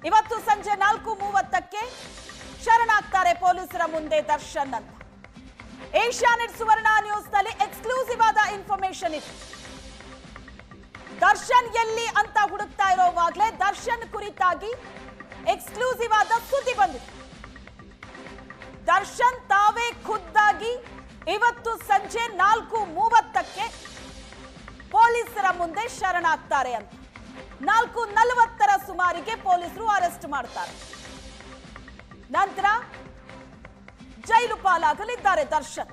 ಇವತ್ತು ಸಂಜೆ 4:30ಕ್ಕೆ ಶರಣಾಗ್ತಾರೆ ಪೊಲೀಸರ ಮುಂದೆ ದರ್ಶನ್ ಅಂತ. ಏಷ್ಯಾನೆಟ್ ಸುವರ್ಣ ನ್ಯೂಸ್ ನಲ್ಲಿ ಎಕ್ಸ್ಕ್ಲೂಸಿವ್ ಆದ ಇನ್ಫಾರ್ಮೇಶನ್ ಇದೆ. ದರ್ಶನ್ ಎಲ್ಲಿ ಅಂತ ಹುಡುಕ್ತಾ ಇರೋವಾಗಲೇ ದರ್ಶನ್ ಕುರಿತಾಗಿ ಎಕ್ಸ್ಕ್ಲೂಸಿವ್ ಆದ ಸುದ್ದಿ ಬಂದಿದೆ. ದರ್ಶನ್ ತಾವೇ ಖುದ್ದಾಗಿ ಇವತ್ತು ಸಂಜೆ 4:30ಕ್ಕೆ ಪೊಲೀಸರ ಮುಂದೆ ಶರಣಾಗ್ತಾರೆ ಅಂತ. 4:40 ಸುಮಾರಿಗೆ ಪೊಲೀಸರು ಅರೆಸ್ಟ್ ಮಾಡ್ತಾರೆ. ನಂತರ ಜೈಲು ಪಾಲಾಗಲಿದ್ದಾರೆ ದರ್ಶನ್.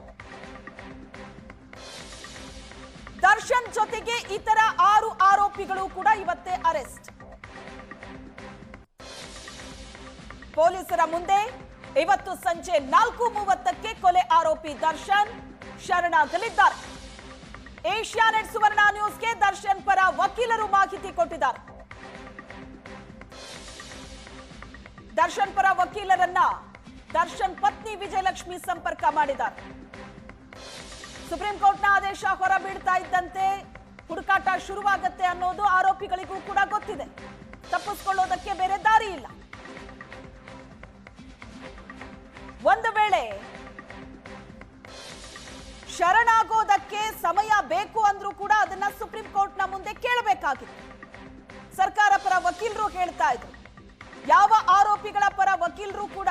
ದರ್ಶನ್ ಜೊತೆಗೆ ಇತರ 6 ಆರೋಪಿಗಳು ಕೂಡ ಇವತ್ತೇ ಅರೆಸ್ಟ್. ಪೊಲೀಸರ ಮುಂದೆ ಇವತ್ತು ಸಂಜೆ 4:30ಕ್ಕೆ ಕೊಲೆ ಆರೋಪಿ ದರ್ಶನ್ ಶರಣಾಗಲಿದ್ದಾರೆ. ಏಷ್ಯಾನೆಟ್ ಸುವರ್ಣ ನ್ಯೂಸ್ಗೆ ದರ್ಶನ್ ಪರ ವಕೀಲರು ಮಾಹಿತಿ ಕೊಟ್ಟಿದ್ದಾರೆ. ದರ್ಶನ್ ಪರ ವಕೀಲರನ್ನ ದರ್ಶನ್ ಪತ್ನಿ ವಿಜಯಲಕ್ಷ್ಮಿ ಸಂಪರ್ಕ ಮಾಡಿದ್ದಾರೆ. ಸುಪ್ರೀಂ ಕೋರ್ಟ್ನ ಆದೇಶ ಹೊರಬೀಳ್ತಾ ಇದ್ದಂತೆ ಹುಡುಕಾಟ ಶುರುವಾಗುತ್ತೆ ಅನ್ನೋದು ಆರೋಪಿಗಳಿಗೂ ಕೂಡ ಗೊತ್ತಿದೆ. ತಪ್ಪಿಸಿಕೊಳ್ಳೋದಕ್ಕೆ ಬೇರೆ ದಾರಿ ಇಲ್ಲ. ಒಂದು ವೇಳೆ ಶರಣಾಗೋದಕ್ಕೆ ಸಮಯ ಬೇಕು ಅಂದ್ರೂ ಕೂಡ ಅದನ್ನ ಸುಪ್ರೀಂ ಕೋರ್ಟ್ನ ಮುಂದೆ ಕೇಳಬೇಕಾಗಿತ್ತು. ಸರ್ಕಾರ ಪರ ವಕೀಲರು ಹೇಳ್ತಾ ಇದ್ರು, ಯಾವ ಆರೋಪಿಗಳ ಪರ ವಕೀಲರು ಕೂಡ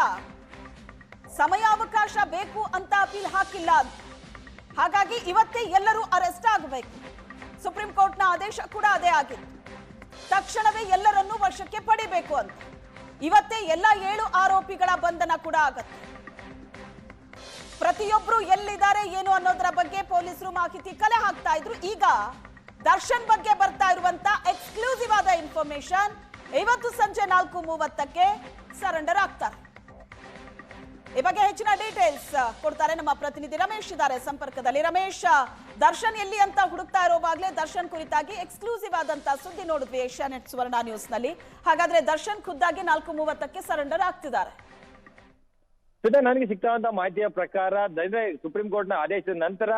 ಸಮಯಾವಕಾಶ ಬೇಕು ಅಂತ ಅಪೀಲ್ ಹಾಕಿಲ್ಲ ಅಂತ. ಹಾಗಾಗಿ ಇವತ್ತೇ ಎಲ್ಲರೂ ಅರೆಸ್ಟ್ ಆಗಬೇಕು. ಸುಪ್ರೀಂ ಕೋರ್ಟ್ನ ಆದೇಶ ಕೂಡ ಅದೇ ಆಗಿತ್ತು. ತಕ್ಷಣವೇ ಎಲ್ಲರನ್ನೂ ವಶಕ್ಕೆ ಪಡಿಬೇಕು ಅಂತ. ಇವತ್ತೇ ಎಲ್ಲ 7 ಆರೋಪಿಗಳ ಬಂಧನ ಕೂಡ ಆಗತ್ತೆ. ಪ್ರತಿಯೊಬ್ಬರು ಎಲ್ಲಿದ್ದಾರೆ ಏನು ಅನ್ನೋದರ ಬಗ್ಗೆ ಪೊಲೀಸರು ಮಾಹಿತಿ ಕಲೆ ಹಾಕ್ತಾ ಇದ್ರು. ಈಗ ದರ್ಶನ್ ಬಗ್ಗೆ ಬರ್ತಾ ಇರುವಂತ ಎಕ್ಸ್ಕ್ಲೂಸಿವ್ ಆದ ಇನ್ಫಾರ್ಮೇಶನ್, ಇವತ್ತು ಸಂಜೆ 4:30ಕ್ಕೆ ಸರೆಂಡರ್ ಆಗ್ತಾರೆ. ಈ ಬಗ್ಗೆ ಹೆಚ್ಚಿನ ಡೀಟೇಲ್ಸ್ ಕೊಡ್ತಾರೆ ನಮ್ಮ ಪ್ರತಿನಿಧಿ ರಮೇಶ್ ಇದ್ದಾರೆ ಸಂಪರ್ಕದಲ್ಲಿ. ರಮೇಶ್, ದರ್ಶನ್ ಎಲ್ಲಿ ಅಂತ ಹುಡುಕ್ತಾ ಇರೋವಾಗಲೇ ದರ್ಶನ್ ಕುರಿತಾಗಿ ಎಕ್ಸ್ಕ್ಲೂಸಿವ್ ಆದಂತ ಸುದ್ದಿ ನೋಡಿದ್ವಿ ಏಷ್ಯಾನೆಟ್ ಸುವರ್ಣ ನ್ಯೂಸ್ ನಲ್ಲಿ. ಹಾಗಾದ್ರೆ ದರ್ಶನ್ ಖುದ್ದಾಗಿ 4:30ಕ್ಕೆ ಸರೆಂಡರ್ ಆಗ್ತಿದ್ದಾರೆ. ನನಗೆ ಸಿಗ್ತಾ ಮಾಹಿತಿಯ ಪ್ರಕಾರ ಸುಪ್ರೀಂ ಕೋರ್ಟ್ನ ಆದೇಶದ ನಂತರ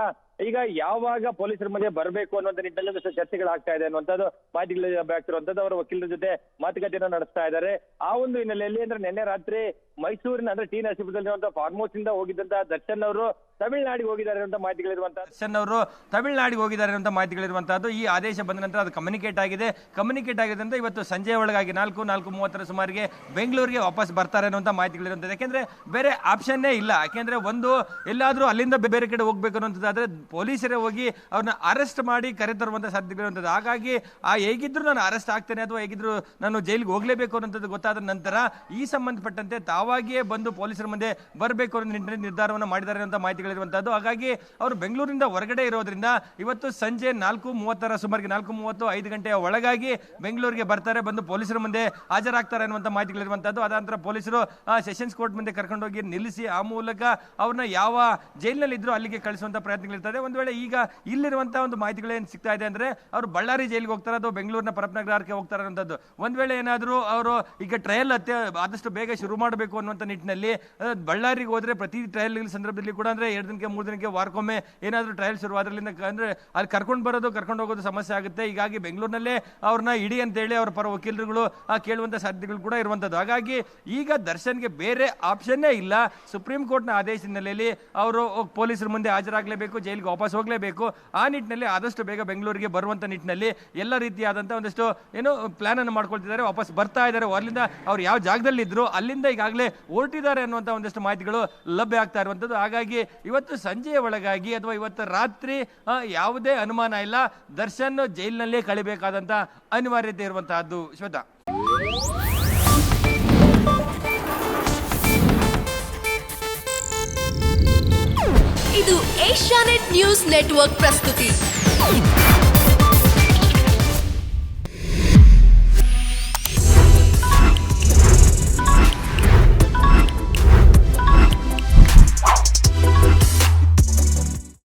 ಈಗ ಯಾವಾಗ ಪೊಲೀಸರ ಮಧ್ಯೆ ಬರಬೇಕು ಅನ್ನುವಂಥ ನಿಟ್ಟಿನಲ್ಲಿ ಚರ್ಚೆಗಳಾಗ್ತಾ ಇದೆ ಅನ್ನುವಂಥದ್ದು ಮಾಹಿತಿಗಳು ಆಗ್ತಿರುವಂತದ್ದು. ಅವರ ವಕೀಲರ ಜೊತೆ ಮಾತುಕತೆಯನ್ನು ನಡೆಸ್ತಾ ಇದ್ದಾರೆ. ಆ ಒಂದು ಹಿನ್ನೆಲೆಯಲ್ಲಿ ಅಂದ್ರೆ ನಿನ್ನೆ ರಾತ್ರಿ ಮೈಸೂರಿನ ಅಂದ್ರೆ ಟಿ ನರಸೀಪುರದಲ್ಲಿರುವಂತಹ ಫಾರ್ಮ್ ಹೌಸ್ ಇಂದ ಹೋಗಿದ್ದಂತಹ ದರ್ಶನ್ ಅವರು ತಮಿಳುನಾಡಿಗೆ ಹೋಗಿದ್ದಾರೆ ಅಂತ ಮಾಹಿತಿಗಳಿರುವಂತಹ ದರ್ಶನ್ ಅವರು ತಮಿಳುನಾಡಿಗೆ ಹೋಗಿದ್ದಾರೆ ಅಂತ ಮಾಹಿತಿಗಳಿರುವಂತಹದ್ದು. ಈ ಆದೇಶ ಬಂದ ನಂತರ ಅದು ಕಮ್ಯುನಿಕೇಟ್ ಆಗಿದೆ ಅಂತ ಇವತ್ತು ಸಂಜೆ ಒಳಗಾಗಿ 4:30 ಸುಮಾರಿಗೆ ಬೆಂಗಳೂರಿಗೆ ವಾಪಸ್ ಬರ್ತಾರೆ ಅನ್ನುವಂಥ ಮಾಹಿತಿಗಳಿರುವಂಥದ್ದು. ಯಾಕೆಂದ್ರೆ ಬೇರೆ ಆಪ್ಷನ್ನೇ ಇಲ್ಲ. ಯಾಕೆಂದ್ರೆ ಒಂದು ಎಲ್ಲಾದ್ರೂ ಅಲ್ಲಿಂದ ಬೇರೆ ಕಡೆ ಹೋಗ್ಬೇಕು ಅನ್ನೋಂಥದ್ದಾದ್ರೆ ಪೊಲೀಸರೇ ಹೋಗಿ ಅವ್ರನ್ನ ಅರೆಸ್ಟ್ ಮಾಡಿ ಕರೆತರುವಂತ ಸಾಧ್ಯತೆಗಳಿರುವಂಥದ್ದು. ಹಾಗಾಗಿ ಹೇಗಿದ್ರು ನಾನು ಅರೆಸ್ಟ್ ಆಗ್ತೇನೆ ಅಥವಾ ಹೇಗಿದ್ರು ನಾನು ಜೈಲಿಗೆ ಹೋಗ್ಲೇಬೇಕು ಅನ್ನೋಂಥದ್ದು ಗೊತ್ತಾದ ನಂತರ ಈ ಸಂಬಂಧಪಟ್ಟಂತೆ ತಾವಾಗಿಯೇ ಬಂದು ಪೊಲೀಸರ ಮುಂದೆ ಬರಬೇಕು ಅನ್ನೋ ನಿಟ್ಟಿನಲ್ಲಿ ನಿರ್ಧಾರವನ್ನು ಮಾಡಿದ್ದಾರೆ ಅಂತ ಮಾಹಿತಿಗಳಿರುವಂತಹದ್ದು. ಹಾಗಾಗಿ ಅವರು ಬೆಂಗಳೂರಿನಿಂದ ಹೊರಗಡೆ ಇರೋದ್ರಿಂದ ಇವತ್ತು ಸಂಜೆ 4:30 ಸುಮಾರಿಗೆ 4:30 5 ಗಂಟೆಯ ಒಳಗಾಗಿ ಬೆಂಗಳೂರಿಗೆ ಬರ್ತಾರೆ, ಬಂದು ಪೊಲೀಸರ ಮುಂದೆ ಹಾಜರಾಗ್ತಾರೆ ಅನ್ನುವಂಥ ಮಾಹಿತಿಗಳಿರುವಂತಹದ್ದು. ಅದಾನಂತರ ಪೊಲೀಸರು ಸೆಷನ್ಸ್ ಕೋರ್ಟ್ ಮುಂದೆ ಕರ್ಕೊಂಡೋಗಿ ನಿಲ್ಲಿಸಿ ಆ ಮೂಲಕ ಅವ್ರನ್ನ ಯಾವ ಜೈಲಿನಲ್ಲಿ ಇದ್ರು ಅಲ್ಲಿಗೆ ಕಳಿಸುವಂತ ಪ್ರಯತ್ನಗಳಿರ್ತದೆ. ಒಂದು ವೇಳೆ ಈಗ ಇಲ್ಲಿರುವಂತಹ ಒಂದು ಮಾಹಿತಿಗಳೇನು ಸಿಗ್ತಾ ಇದೆ ಅಂದ್ರೆ ಅವರು ಬಳ್ಳಾರಿ ಜೈಲಿಗೆ ಹೋಗ್ತಾರೆ ಅಥವಾ ಬೆಂಗಳೂರಿನ ಪರಪ್ನಗರಕ್ಕೆ ಹೋಗ್ತಾರೆ ಅನ್ನೋದು. ಒಂದ್ ವೇಳೆ ಏನಾದ್ರು ಅವರು ಈಗ ಟ್ರಯಲ್ ಆದಷ್ಟು ಬೇಗ ಶುರು ಮಾಡಬೇಕು ಅನ್ನುವಂಥ ನಿಟ್ಟಿನಲ್ಲಿ ಬಳ್ಳಾರಿಗೆ ಹೋದ್ರೆ ಪ್ರತಿ ಟ್ರಯಲ್ ಸಂದರ್ಭದಲ್ಲಿ ಕೂಡ ಅಂದ್ರೆ 2 ದಿನಕ್ಕೆ 3 ದಿನಕ್ಕೆ ವಾರಕ್ಕೊಮ್ಮೆ ಏನಾದ್ರು ಟ್ರಯಲ್ ಶುರು ಅದರಿಂದ ಅಂದ್ರೆ ಅಲ್ಲಿ ಕರ್ಕೊಂಡು ಹೋಗೋದು ಸಮಸ್ಯೆ ಆಗುತ್ತೆ. ಹೀಗಾಗಿ ಬೆಂಗಳೂರಿನಲ್ಲೇ ಅವ್ರನ್ನ ಇಡಿ ಅಂತ ಹೇಳಿ ಅವರ ಪರ ವಕೀಲರುಗಳು ಕೇಳುವಂತ ಸಾಧ್ಯತೆಗಳು ಕೂಡ ಇರುವಂತದ್ದು. ಹಾಗಾಗಿ ಈಗ ದರ್ಶನ್ಗೆ ಬೇರೆ ಆಪ್ಷನ್ನೇ ಇಲ್ಲ. ಸುಪ್ರೀಂ ಕೋರ್ಟ್ನ ಆದೇಶ ಹಿನ್ನೆಲೆಯಲ್ಲಿ ಅವರು ಪೊಲೀಸರ ಮುಂದೆ ಹಾಜರಾಗಲೇಬೇಕು, ಜೈಲಿಗೆ ವಾಪಸ್ ಹೋಗಲೇಬೇಕು. ಆ ನಿಟ್ಟಿನಲ್ಲಿ ಆದಷ್ಟು ಬೇಗ ಬೆಂಗಳೂರಿಗೆ ಬರುವಂತ ನಿಟ್ಟಿನಲ್ಲಿ ಎಲ್ಲ ರೀತಿಯಾದಂತಹ ಒಂದಷ್ಟು ಏನು ಪ್ಲಾನ್ ಅನ್ನು ಮಾಡ್ಕೊಳ್ತಿದ್ದಾರೆ. ವಾಪಸ್ ಬರ್ತಾ ಇದ್ದಾರೆ. ಅಲ್ಲಿಂದ ಅವ್ರು ಯಾವ ಜಾಗದಲ್ಲಿ ಇದ್ರು ಅಲ್ಲಿಂದ ಈಗಾಗಲೇ ಹೊರಟಿದ್ದಾರೆ ಅನ್ನುವಂತ ಒಂದಷ್ಟು ಮಾಹಿತಿಗಳು ಲಭ್ಯ ಆಗ್ತಾ ಇರುವಂತದ್ದು. ಹಾಗಾಗಿ ಇವತ್ತು ಸಂಜೆಯ ಒಳಗಾಗಿ ಅಥವಾ ಇವತ್ತು ರಾತ್ರಿ ಯಾವುದೇ ಅನುಮಾನ ಇಲ್ಲ, ದರ್ಶನ್ ಜೈಲಿನಲ್ಲೇ ಕಳಿಬೇಕಾದಂತ ಅನಿವಾರ್ಯತೆ ಇರುವಂತಹದ್ದು. ಶ್ವೇತಾ, ಇದು ಏಷ್ಯಾನೆಟ್ ನ್ಯೂಸ್ ನೆಟ್ವರ್ಕ್ ಪ್ರಸ್ತುತಿ.